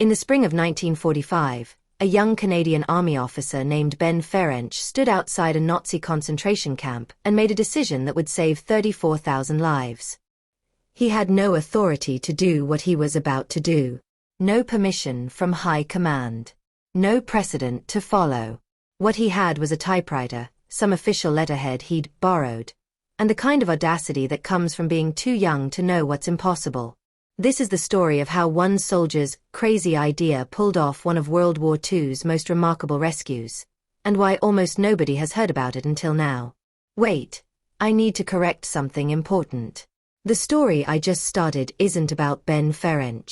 In the spring of 1945, a young Canadian army officer named Ben Lappin stood outside a Nazi concentration camp and made a decision that would save 34,000 lives. He had no authority to do what he was about to do. No permission from high command. No precedent to follow. What he had was a typewriter, some official letterhead he'd borrowed, and the kind of audacity that comes from being too young to know what's impossible. This is the story of how one soldier's crazy idea pulled off one of World War II's most remarkable rescues, and why almost nobody has heard about it until now. Wait, I need to correct something important. The story I just started isn't about Ben Lappin.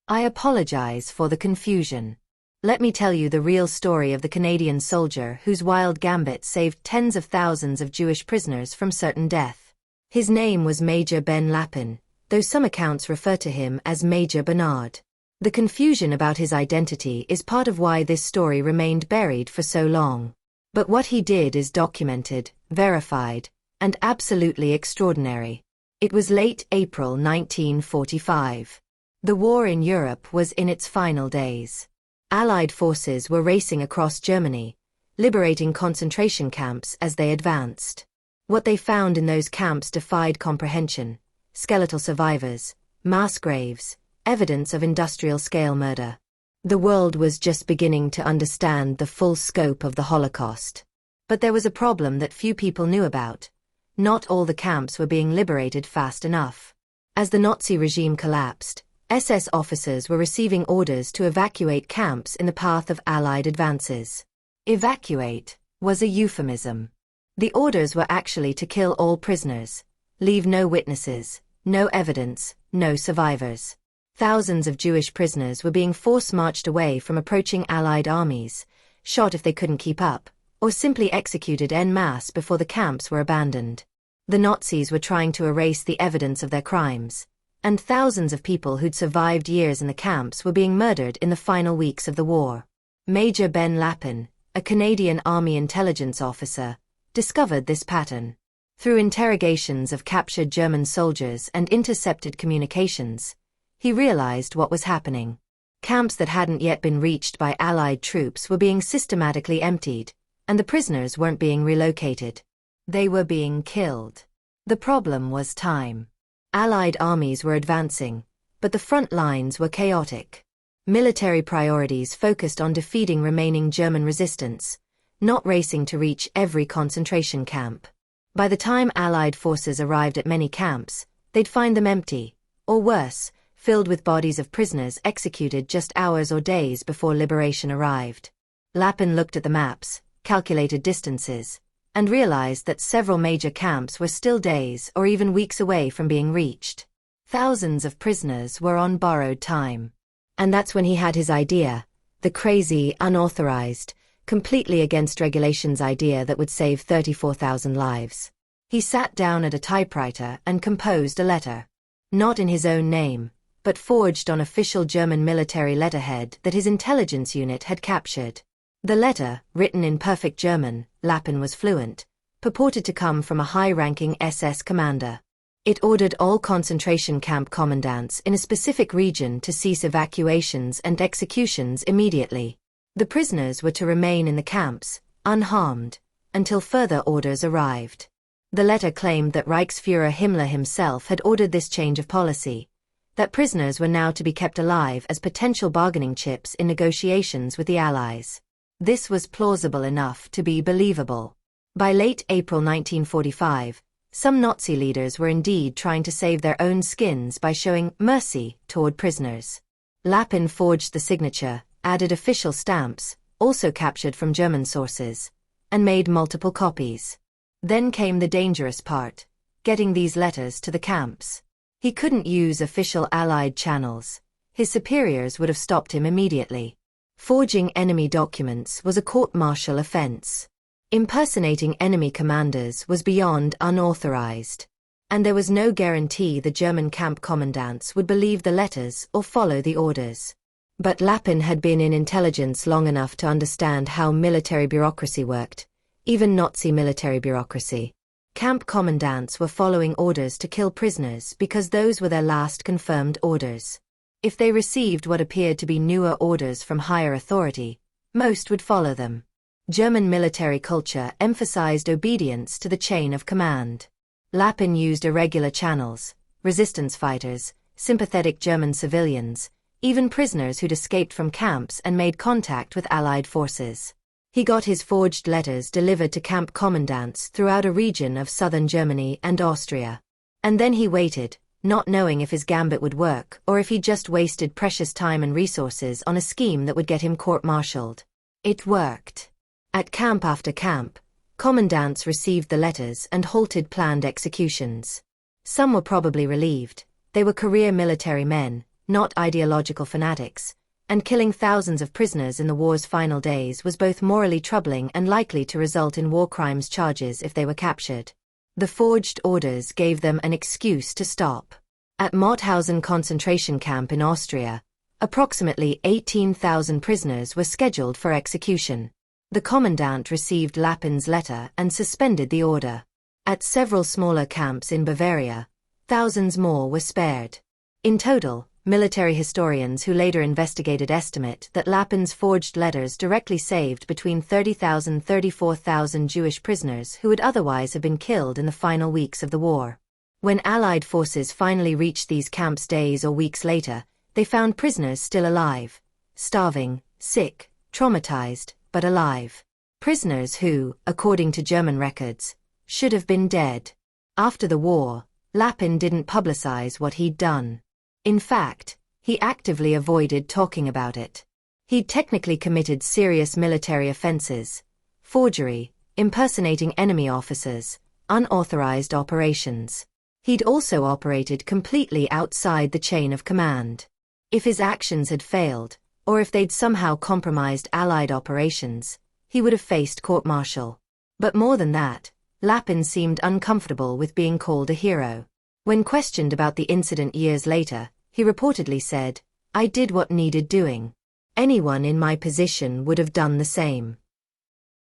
I apologize for the confusion. Let me tell you the real story of the Canadian soldier whose wild gambit saved tens of thousands of Jewish prisoners from certain death. His name was Major Ben Lappin, though some accounts refer to him as Major Bernard. The confusion about his identity is part of why this story remained buried for so long. But what he did is documented, verified, and absolutely extraordinary. It was late April 1945. The war in Europe was in its final days. Allied forces were racing across Germany, liberating concentration camps as they advanced. What they found in those camps defied comprehension: skeletal survivors, mass graves, evidence of industrial-scale murder. The world was just beginning to understand the full scope of the Holocaust. But there was a problem that few people knew about. Not all the camps were being liberated fast enough. As the Nazi regime collapsed, SS officers were receiving orders to evacuate camps in the path of Allied advances. Evacuate was a euphemism. The orders were actually to kill all prisoners, leave no witnesses, no evidence, no survivors. Thousands of Jewish prisoners were being force-marched away from approaching Allied armies, shot if they couldn't keep up, or simply executed en masse before the camps were abandoned. The Nazis were trying to erase the evidence of their crimes, and thousands of people who'd survived years in the camps were being murdered in the final weeks of the war. Major Ben Lappin, a Canadian Army intelligence officer, discovered this pattern. Through interrogations of captured German soldiers and intercepted communications, he realized what was happening. Camps that hadn't yet been reached by Allied troops were being systematically emptied, and the prisoners weren't being relocated. They were being killed. The problem was time. Allied armies were advancing, but the front lines were chaotic. Military priorities focused on defeating remaining German resistance, not racing to reach every concentration camp. By the time Allied forces arrived at many camps, they'd find them empty, or worse, filled with bodies of prisoners executed just hours or days before liberation arrived. Lappin looked at the maps, calculated distances, and realized that several major camps were still days or even weeks away from being reached. Thousands of prisoners were on borrowed time. And that's when he had his idea, the crazy, unauthorized, completely against regulations idea that would save 34,000 lives. He sat down at a typewriter and composed a letter. Not in his own name, but forged on official German military letterhead that his intelligence unit had captured. The letter, written in perfect German, Lappin was fluent, purported to come from a high-ranking SS commander. It ordered all concentration camp commandants in a specific region to cease evacuations and executions immediately. The prisoners were to remain in the camps, unharmed, until further orders arrived. The letter claimed that Reichsfuhrer Himmler himself had ordered this change of policy, that prisoners were now to be kept alive as potential bargaining chips in negotiations with the Allies. This was plausible enough to be believable. By late April 1945, some Nazi leaders were indeed trying to save their own skins by showing mercy toward prisoners. Lappin forged the signature, added official stamps, also captured from German sources, and made multiple copies. Then came the dangerous part, getting these letters to the camps. He couldn't use official Allied channels. His superiors would have stopped him immediately. Forging enemy documents was a court-martial offense. Impersonating enemy commanders was beyond unauthorized. And there was no guarantee the German camp commandants would believe the letters or follow the orders. But Lappin had been in intelligence long enough to understand how military bureaucracy worked, even Nazi military bureaucracy. Camp commandants were following orders to kill prisoners because those were their last confirmed orders. If they received what appeared to be newer orders from higher authority, most would follow them. German military culture emphasized obedience to the chain of command. Lappin used irregular channels, resistance fighters, sympathetic German civilians, even prisoners who'd escaped from camps and made contact with Allied forces. He got his forged letters delivered to camp commandants throughout a region of southern Germany and Austria. And then he waited, not knowing if his gambit would work or if he just wasted precious time and resources on a scheme that would get him court-martialed. It worked. At camp after camp, commandants received the letters and halted planned executions. Some were probably relieved. They were career military men, not ideological fanatics, and killing thousands of prisoners in the war's final days was both morally troubling and likely to result in war crimes charges if they were captured. The forged orders gave them an excuse to stop. At Mauthausen concentration camp in Austria, approximately 18,000 prisoners were scheduled for execution. The commandant received Lappin's letter and suspended the order. At several smaller camps in Bavaria, thousands more were spared. In total, military historians who later investigated estimate that Lappin's forged letters directly saved between 30,000 and 34,000 Jewish prisoners who would otherwise have been killed in the final weeks of the war. When Allied forces finally reached these camps days or weeks later, they found prisoners still alive, starving, sick, traumatized, but alive. Prisoners who, according to German records, should have been dead. After the war, Lappin didn't publicize what he'd done. In fact, he actively avoided talking about it. He'd technically committed serious military offenses: forgery, impersonating enemy officers, unauthorized operations. He'd also operated completely outside the chain of command. If his actions had failed, or if they'd somehow compromised Allied operations, he would have faced court-martial. But more than that, Lappin seemed uncomfortable with being called a hero. When questioned about the incident years later, he reportedly said, "I did what needed doing. Anyone in my position would have done the same."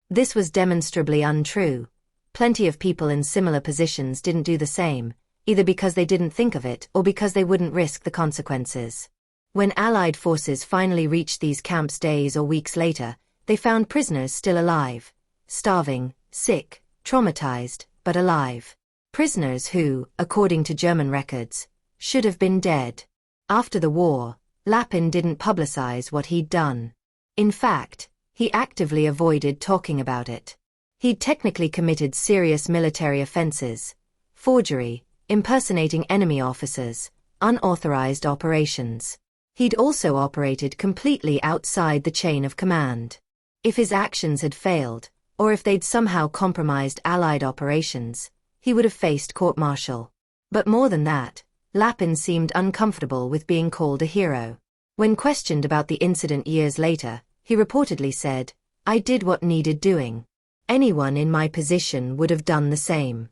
This was demonstrably untrue. Plenty of people in similar positions didn't do the same, either because they didn't think of it or because they wouldn't risk the consequences. When Allied forces finally reached these camps days or weeks later, they found prisoners still alive, starving, sick, traumatized, but alive. Prisoners who, according to German records, should have been dead. After the war, Lappin didn't publicize what he'd done. In fact, he actively avoided talking about it. He'd technically committed serious military offenses: forgery, impersonating enemy officers, unauthorized operations. He'd also operated completely outside the chain of command. If his actions had failed, or if they'd somehow compromised Allied operations, he would have faced court-martial. But more than that, Lappin seemed uncomfortable with being called a hero. When questioned about the incident years later, he reportedly said, "I did what needed doing. Anyone in my position would have done the same."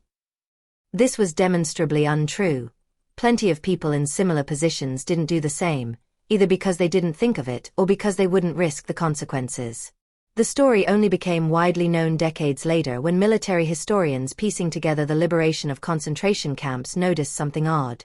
This was demonstrably untrue. Plenty of people in similar positions didn't do the same, either because they didn't think of it or because they wouldn't risk the consequences. The story only became widely known decades later when military historians piecing together the liberation of concentration camps noticed something odd.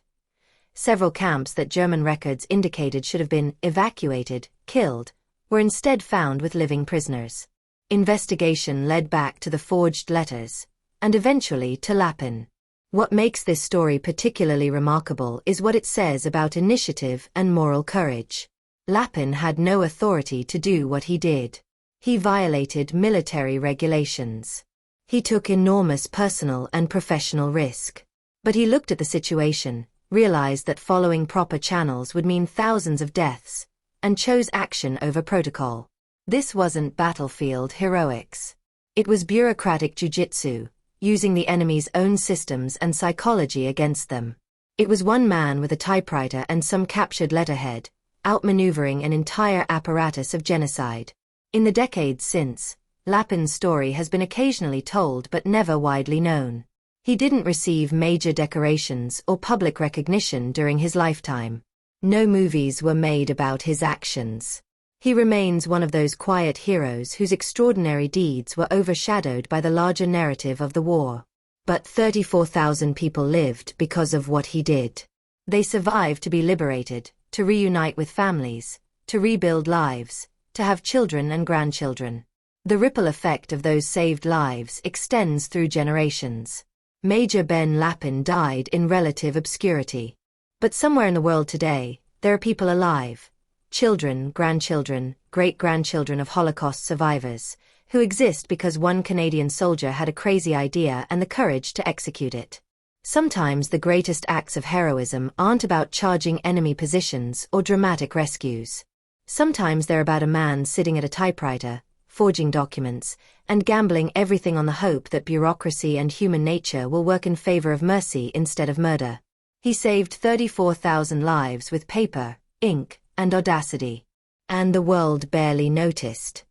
Several camps that German records indicated should have been evacuated, killed, were instead found with living prisoners. Investigation led back to the forged letters, and eventually to Lappin. What makes this story particularly remarkable is what it says about initiative and moral courage. Lappin had no authority to do what he did. He violated military regulations. He took enormous personal and professional risk. But he looked at the situation, realized that following proper channels would mean thousands of deaths, and chose action over protocol. This wasn't battlefield heroics. It was bureaucratic jujitsu, using the enemy's own systems and psychology against them. It was one man with a typewriter and some captured letterhead, outmaneuvering an entire apparatus of genocide. In the decades since, Lappin's story has been occasionally told but never widely known. He didn't receive major decorations or public recognition during his lifetime. No movies were made about his actions. He remains one of those quiet heroes whose extraordinary deeds were overshadowed by the larger narrative of the war. But 34,000 people lived because of what he did. They survived to be liberated, to reunite with families, to rebuild lives, to have children and grandchildren. The ripple effect of those saved lives extends through generations. Major Ben Lappin died in relative obscurity. But somewhere in the world today, there are people alive, children, grandchildren, great-grandchildren of Holocaust survivors, who exist because one Canadian soldier had a crazy idea and the courage to execute it. Sometimes the greatest acts of heroism aren't about charging enemy positions or dramatic rescues. Sometimes they're about a man sitting at a typewriter, forging documents, and gambling everything on the hope that bureaucracy and human nature will work in favor of mercy instead of murder. He saved 34,000 lives with paper, ink, and audacity. And the world barely noticed.